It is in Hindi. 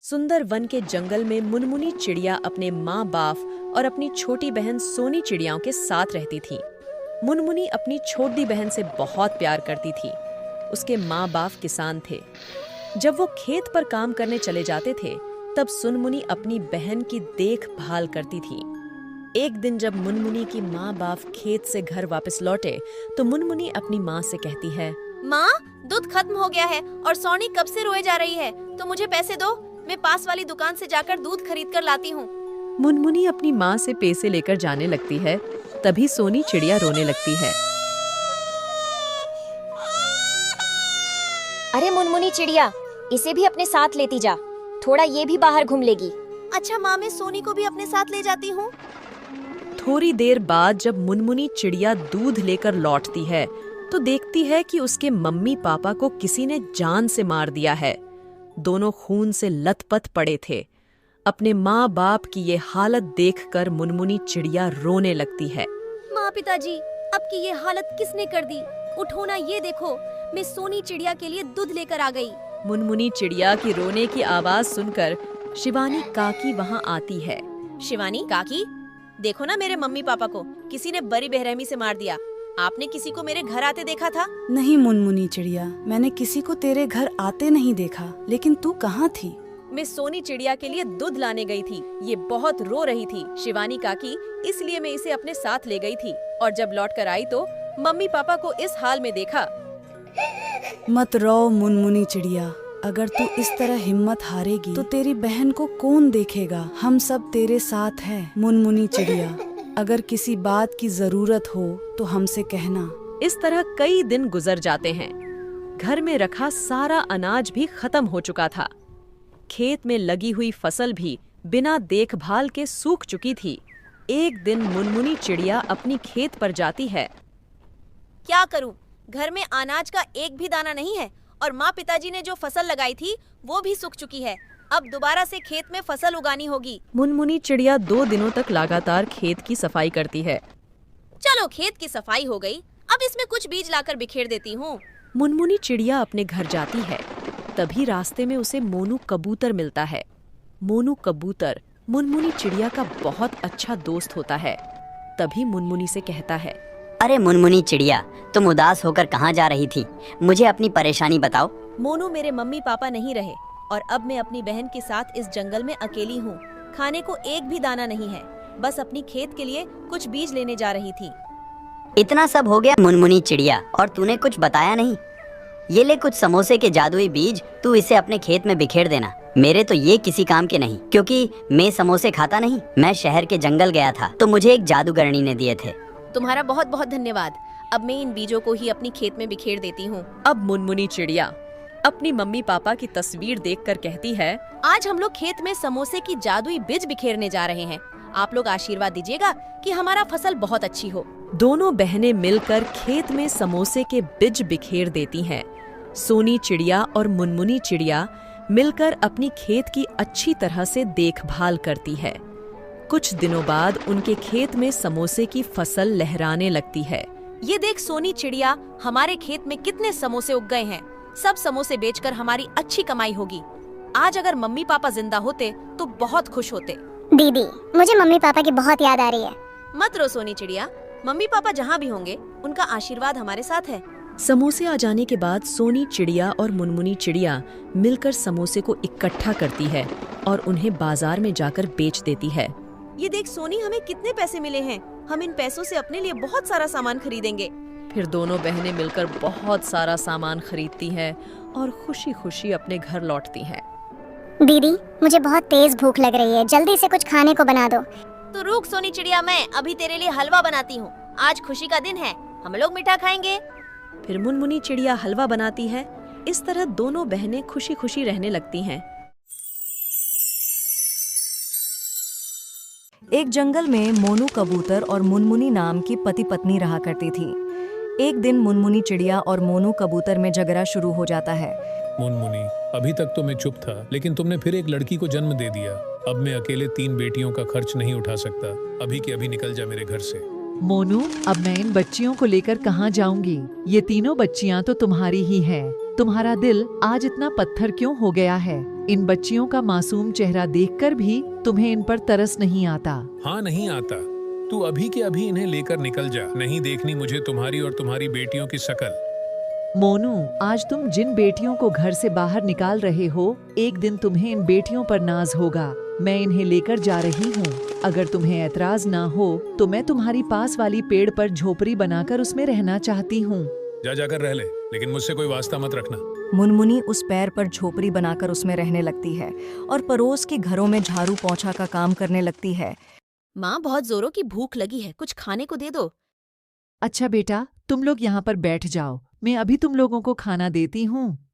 सुंदर वन के जंगल में मुनमुनी चिड़िया अपने माँ बाप और अपनी छोटी बहन सोनी चिड़ियाओं के साथ रहती थी। मुनमुनी अपनी छोटी बहन से बहुत प्यार करती थी। उसके माँ बाप किसान थे। जब वो खेत पर काम करने चले जाते थे, तब सुनमुनी अपनी बहन की देखभाल करती थी। एक दिन जब मुनमुनी की माँ बाप खेत से घर वापस लौटे, तो मुनमुनी अपनी माँ से कहती है, माँ, दूध खत्म हो गया है और सोनी कब से रोए जा रही है, तो मुझे पैसे दो, मैं पास वाली दुकान से जाकर दूध खरीद कर लाती हूँ। मुनमुनी अपनी माँ से पैसे लेकर जाने लगती है। तभी सोनी चिड़िया रोने लगती है। अरे मुनमुनी चिड़िया, इसे भी अपने साथ लेती जा, थोड़ा ये भी बाहर घूम लेगी। अच्छा माँ, मैं सोनी को भी अपने साथ ले जाती हूँ। थोड़ी देर बाद जब मुनमुनी चिड़िया दूध लेकर लौटती है, तो देखती है कि उसके मम्मी पापा को किसी ने जान से मार दिया है। दोनों खून से लथपथ पड़े थे। अपने माँ बाप की ये हालत देखकर मुनमुनी चिड़िया रोने लगती है। माँ पिताजी, अब की ये हालत किसने कर दी? उठो ना, ये देखो, मैं सोनी चिड़िया के लिए दूध लेकर आ गई। मुनमुनी चिड़िया की रोने की आवाज सुनकर शिवानी काकी वहाँ आती है। शिवानी काकी, देखो ना, मेरे मम्मी पापा को किसी ने बड़ी बेरहमी से मार दिया। आपने किसी को मेरे घर आते देखा था? नहीं मुनमुनी चिड़िया, मैंने किसी को तेरे घर आते नहीं देखा, लेकिन तू कहाँ थी? मैं सोनी चिड़िया के लिए दूध लाने गई थी। ये बहुत रो रही थी शिवानी काकी, इसलिए मैं इसे अपने साथ ले गई थी। और जब लौट कर आई तो मम्मी पापा को इस हाल में देखा। मत रो मुनमुनी चिड़िया, अगर तू इस तरह हिम्मत हारेगी तो तेरी बहन को कौन देखेगा? हम सब तेरे साथ हैं मुनमुनी चिड़िया। अगर किसी बात की जरूरत हो तो हमसे कहना। इस तरह कई दिन गुजर जाते हैं। घर में रखा सारा अनाज भी खत्म हो चुका था। खेत में लगी हुई फसल भी बिना देखभाल के सूख चुकी थी। एक दिन मुनमुनी चिड़िया अपनी खेत पर जाती है। क्या करूं? घर में अनाज का एक भी दाना नहीं है और माँ पिताजी ने जो फसल लगाई थी वो भी सूख चुकी है। अब दोबारा से खेत में फसल उगानी होगी। मुनमुनी चिड़िया 2 दिनों तक लगातार खेत की सफाई करती है। चलो, खेत की सफाई हो गई, अब इसमें कुछ बीज लाकर बिखेर देती हूँ। मुनमुनी चिड़िया अपने घर जाती है। तभी रास्ते में उसे मोनू कबूतर मिलता है। मोनू कबूतर मुनमुनी चिड़िया का बहुत अच्छा दोस्त होता है। तभी मुनमुनी से कहता है, अरे मुनमुनी चिड़िया, तुम उदास होकर कहाँ जा रही थी? मुझे अपनी परेशानी बताओ। मोनू, मेरे मम्मी पापा नहीं रहे और अब मैं अपनी बहन के साथ इस जंगल में अकेली हूँ। खाने को एक भी दाना नहीं है, बस अपनी खेत के लिए कुछ बीज लेने जा रही थी। इतना सब हो गया मुनमुनी चिड़िया और तूने कुछ बताया नहीं? ये ले कुछ समोसे के जादुई बीज, तू इसे अपने खेत में बिखेर देना। मेरे तो ये किसी काम के नहीं, क्योंकि मैं समोसे खाता नहीं। मैं शहर के जंगल गया था तो मुझे एक जादूगरनी ने दिए थे। तुम्हारा बहुत बहुत धन्यवाद। अब मैं इन बीजों को ही अपनी खेत में बिखेर देती हूँ। अब मुनमुनी चिड़िया अपनी मम्मी पापा की तस्वीर देखकर कहती है, आज हम लोग खेत में समोसे की जादुई बीज बिखेरने जा रहे हैं। आप लोग आशीर्वाद दीजिएगा कि हमारा फसल बहुत अच्छी हो। दोनों बहनें मिलकर खेत में समोसे के बीज बिखेर देती हैं। सोनी चिड़िया और मुनमुनी चिड़िया मिलकर अपनी खेत की अच्छी तरह से देखभाल करती है। कुछ दिनों बाद उनके खेत में समोसे की फसल लहराने लगती है। ये देख सोनी चिड़िया, हमारे खेत में कितने समोसे उग गए हैं। सब समोसे बेचकर हमारी अच्छी कमाई होगी। आज अगर मम्मी पापा जिंदा होते तो बहुत खुश होते। दीदी, मुझे मम्मी पापा की बहुत याद आ रही है। मत रो सोनी चिड़िया, मम्मी पापा जहाँ भी होंगे उनका आशीर्वाद हमारे साथ है। समोसे आ जाने के बाद सोनी चिड़िया और मुनमुनी चिड़िया मिलकर समोसे को इकट्ठा करती है और उन्हें बाजार में जाकर बेच देती है। ये देख सोनी, हमें कितने पैसे मिले हैं। हम इन पैसों से अपने लिए बहुत सारा सामान खरीदेंगे। फिर दोनों बहनें मिलकर बहुत सारा सामान खरीदती हैं और खुशी खुशी अपने घर लौटती हैं। दीदी, मुझे बहुत तेज भूख लग रही है, जल्दी से कुछ खाने को बना दो। तो रुक सोनी चिड़िया, मैं अभी तेरे लिए हलवा बनाती हूँ। आज खुशी का दिन है, हम लोग मीठा खाएंगे। फिर मुनमुनी चिड़िया हलवा बनाती है। इस तरह दोनों बहनें खुशी खुशी रहने लगती हैं। एक जंगल में मोनू कबूतर और मुनमुनी नाम की पति पत्नी रहा करती थी। एक दिन मुनमुनी चिड़िया और मोनू कबूतर में झगड़ा शुरू हो जाता है। मुनमुनी, अभी तक तो मैं चुप था, लेकिन तुमने फिर एक लड़की को जन्म दे दिया। अब मैं अकेले 3 बेटियों का खर्च नहीं उठा सकता। अभी के अभी निकल जा मेरे घर से। मोनू, अब मैं इन बच्चियों को लेकर कहाँ जाऊंगी? ये तीनों बच्चियाँ तो तुम्हारी ही हैं। तुम्हारा दिल आज इतना पत्थर क्यों हो गया है? इन बच्चियों का मासूम चेहरा देखकर भी तुम्हें इन पर तरस नहीं आता। हाँ, नहीं आता। तू अभी के अभी इन्हें लेकर निकल जा। नहीं देखनी मुझे तुम्हारी और तुम्हारी बेटियों की शकल। मोनू, आज तुम जिन बेटियों को घर से बाहर निकाल रहे हो, एक दिन तुम्हें इन बेटियों पर नाज होगा। मैं इन्हें लेकर जा रही हूँ। अगर तुम्हें ऐतराज ना हो तो मैं तुम्हारी पास वाली पेड़ पर झोपड़ी बनाकर उसमें रहना चाहती हूँ। जा जाकर रह ले, लेकिन मुझसे कोई वास्ता मत रखना। मुनमुनी उस पैर पर झोपड़ी बनाकर उसमें रहने लगती है और पड़ोस के घरों में झाड़ू पोंछा का काम करने लगती है। माँ, बहुत जोरों की भूख लगी है, कुछ खाने को दे दो। अच्छा बेटा, तुम लोग यहाँ पर बैठ जाओ, मैं अभी तुम लोगों को खाना देती हूँ।